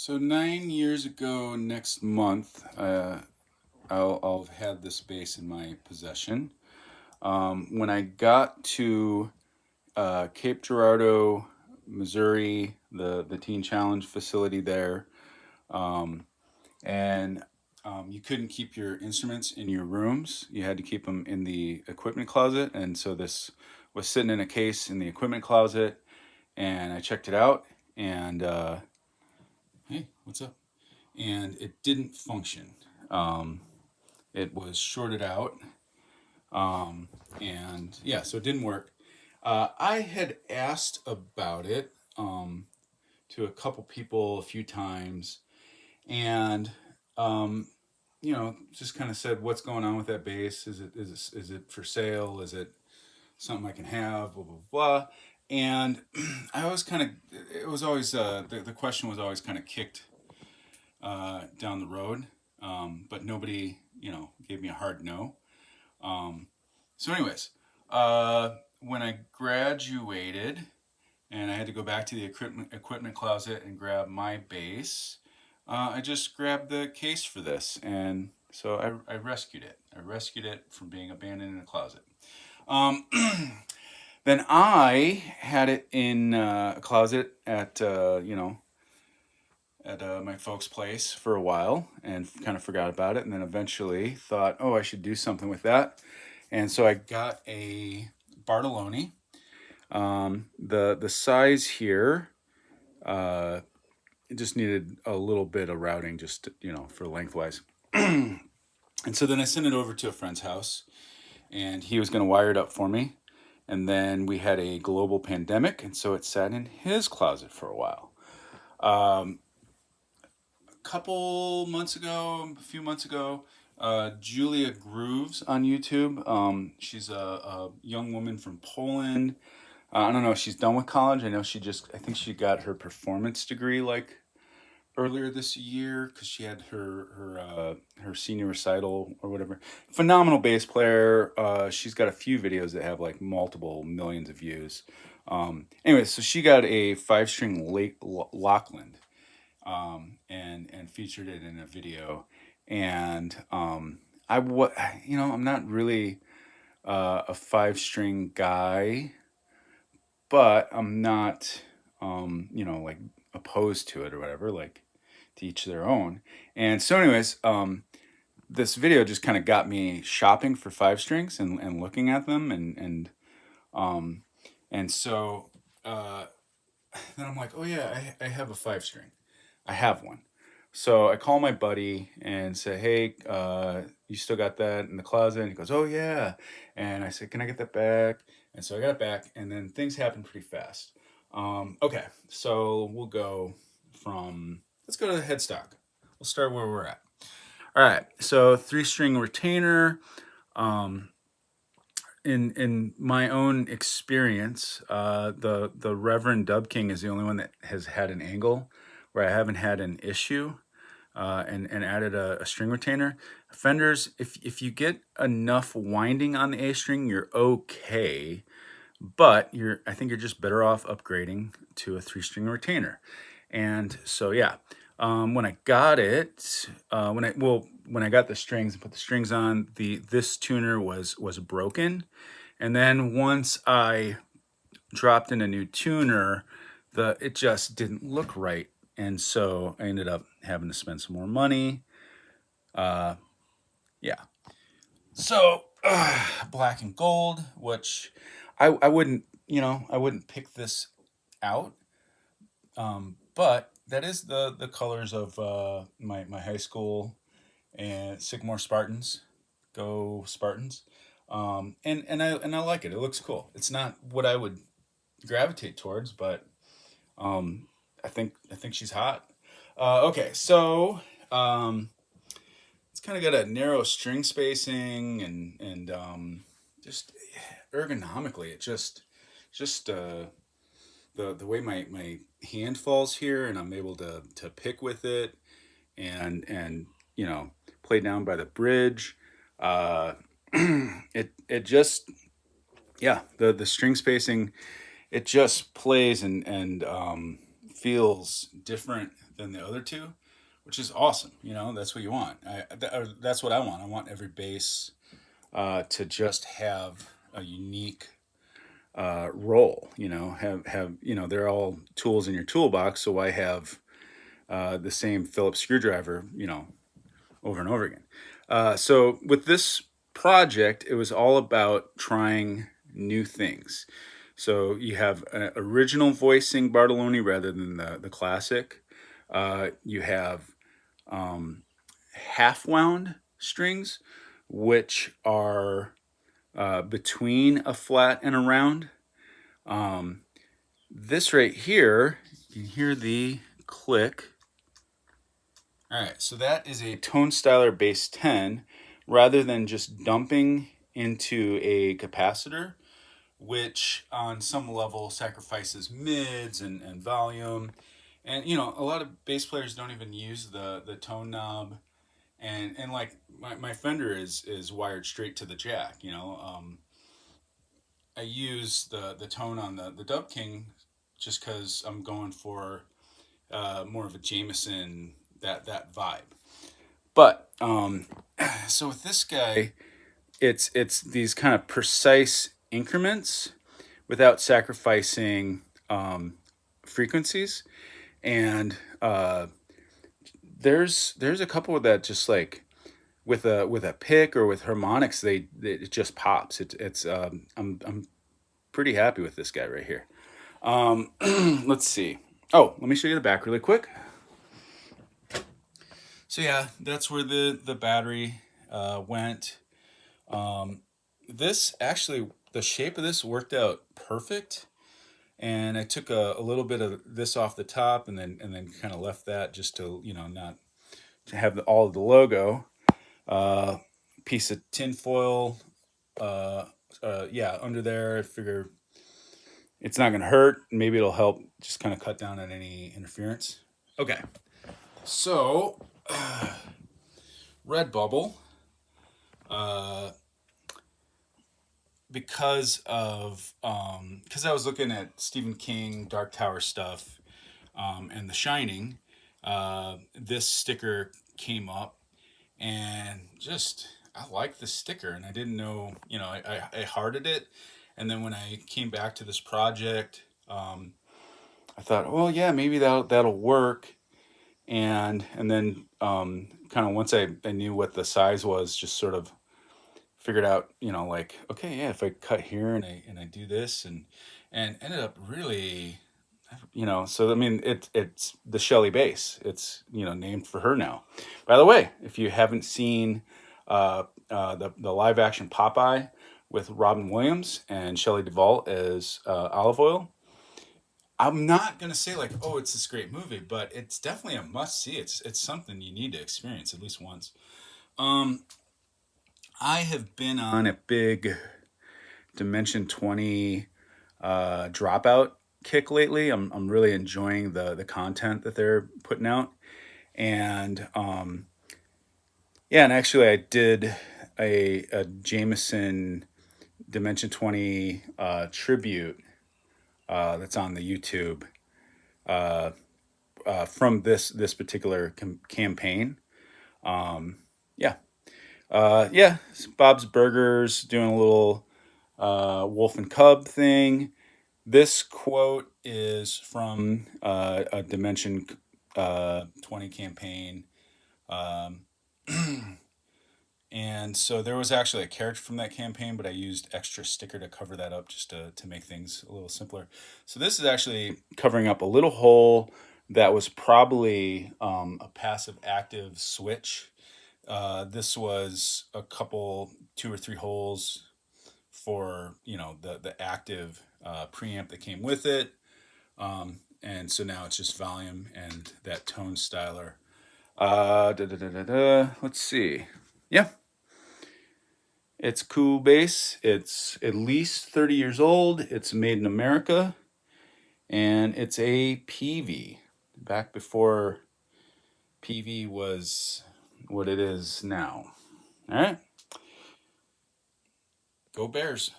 So 9 years ago next month, I'll have had this bass in my possession. When I got to Cape Girardeau, Missouri, the Teen Challenge facility there, um, and you couldn't keep your instruments in your rooms. You had to keep them in the equipment closet, and so this was sitting in a case in the equipment closet, and I checked it out, and hey, what's up? And it didn't function. Um, it was shorted out, um, and yeah, so it didn't work. I had asked about it to a couple people a few times, and um, just kind of said, "What's going on with that bass? Is it for sale? Is it something I can have?" Blah blah blah. And I was kind of, it was always the question was always kind of kicked down the road, but nobody, gave me a hard no. Um, anyways, when I graduated and I had to go back to the equipment closet and grab my bass, I just grabbed the case for this, and so I rescued it. I rescued it from being abandoned in a closet. Um, then I had it in a closet at my folks' place for a while and kind of forgot about it. And then eventually thought, oh, I should do something with that. And so I got a Bartolini. The size here, it just needed a little bit of routing, just for lengthwise. And so then I sent it over to a friend's house, and he was going to wire it up for me. And then we had a global pandemic, and so it sat in his closet for a while. Um, a few months ago, Julia Grooves on YouTube. She's a young woman from Poland. I don't know if she's done with college. I think she got her performance degree like earlier this year because she had her senior recital or whatever. Phenomenal bass player. She's got a few videos that have like multiple millions of views. Anyway, so she got a 5 string Lockland, and featured it in a video. And I'm not really a 5 string guy, but I'm not like opposed to it or whatever. Like, to each their own. And so, anyways, this video just kind of got me shopping for 5 strings and looking at them um, and so then I'm like, oh yeah, I have a 5 string. I have one. So I call my buddy and say, hey, you still got that in the closet? And he goes, oh yeah. And I said, can I get that back? And so I got it back, and then things happened pretty fast. Okay, so let's go to the headstock. We'll start where we're at. All right, so 3 string retainer. Um, in my own experience, the Reverend Dub King is the only one that has had an angle where I haven't had an issue, and added a string retainer. Fenders, if you get enough winding on the A string, you're okay, but I think you're just better off upgrading to a 3 string retainer. And so yeah, when I got it, when I got the strings and put the strings on, this tuner was broken. And then once I dropped in a new tuner, it just didn't look right. And so I ended up having to spend some more money. Yeah. So black and gold, which I wouldn't, I wouldn't pick this out. But that is the colors of my high school and Sycamore Spartans. Go Spartans. And I like it. It looks cool. It's not what I would gravitate towards, but I think she's hot. Okay, so it's kind of got a narrow string spacing and just ergonomically, it just the way my hand falls here, and I'm able to pick with it and play down by the bridge. Uh, it just, yeah, the string spacing, it just plays and feels different than the other two, which is awesome. That's what you want. That's what I want. I want every bass to just have a unique role. Have they're all tools in your toolbox. So I have the same Phillips screwdriver, over and over again. So with this project, it was all about trying new things. So you have an original voicing Bartolini rather than the classic. You have half wound strings, which are between a flat and a round. This right here, you can hear the click. All right, so that is a Tone Styler Bass 10 rather than just dumping into a capacitor, which on some level sacrifices mids and volume. And a lot of bass players don't even use the tone knob, and like my Fender is wired straight to the jack. I use the tone on the Dub King just because I'm going for more of a Jameson that vibe. But so with this guy, it's these kind of precise increments without sacrificing frequencies, and there's a couple that just like with a pick or with harmonics, it just pops. It's I'm pretty happy with this guy right here. Let's see. Oh, let me show you the back really quick. So yeah, that's where the battery went. This actually, the shape of this worked out perfect, and I took a little bit of this off the top, and then kind of left that just to not to have all of the logo. Piece of tin foil, yeah, under there. I figure it's not gonna hurt. Maybe it'll help just kind of cut down on any interference. Okay, so Redbubble. Because I was looking at Stephen King, Dark Tower stuff, and The Shining, this sticker came up, and just I like the sticker, and I didn't know, I hearted it, and then when I came back to this project, I thought, well, yeah, maybe that'll work, and then kind of once I knew what the size was, just sort of figured out, like, okay, yeah, if I cut here and I do this and ended up really, so I mean, it's the Shelley bass. It's named for her now. By the way, if you haven't seen the live action Popeye with Robin Williams and Shelley Duvall as Olive Oil, I'm not gonna say like, oh, it's this great movie, but it's definitely a must see. It's something you need to experience at least once. I have been on a big Dimension 20 dropout kick lately. I'm really enjoying the content that they're putting out, and yeah, and actually I did a Jameson Dimension 20 tribute that's on the YouTube from this particular campaign. Yeah. Yeah, Bob's Burgers doing a little Wolf and Cub thing. This quote is from a Dimension 20 campaign. And so there was actually a character from that campaign, but I used extra sticker to cover that up just to make things a little simpler. So this is actually covering up a little hole that was probably a passive active switch. This was a couple, 2 or 3 holes for the active preamp that came with it, and so now it's just volume and that tone styler. Let's see. Yeah, it's cool bass. It's at least 30 years old. It's made in America, and it's a Peavey, back before Peavey was what it is now. All right. Go Bears.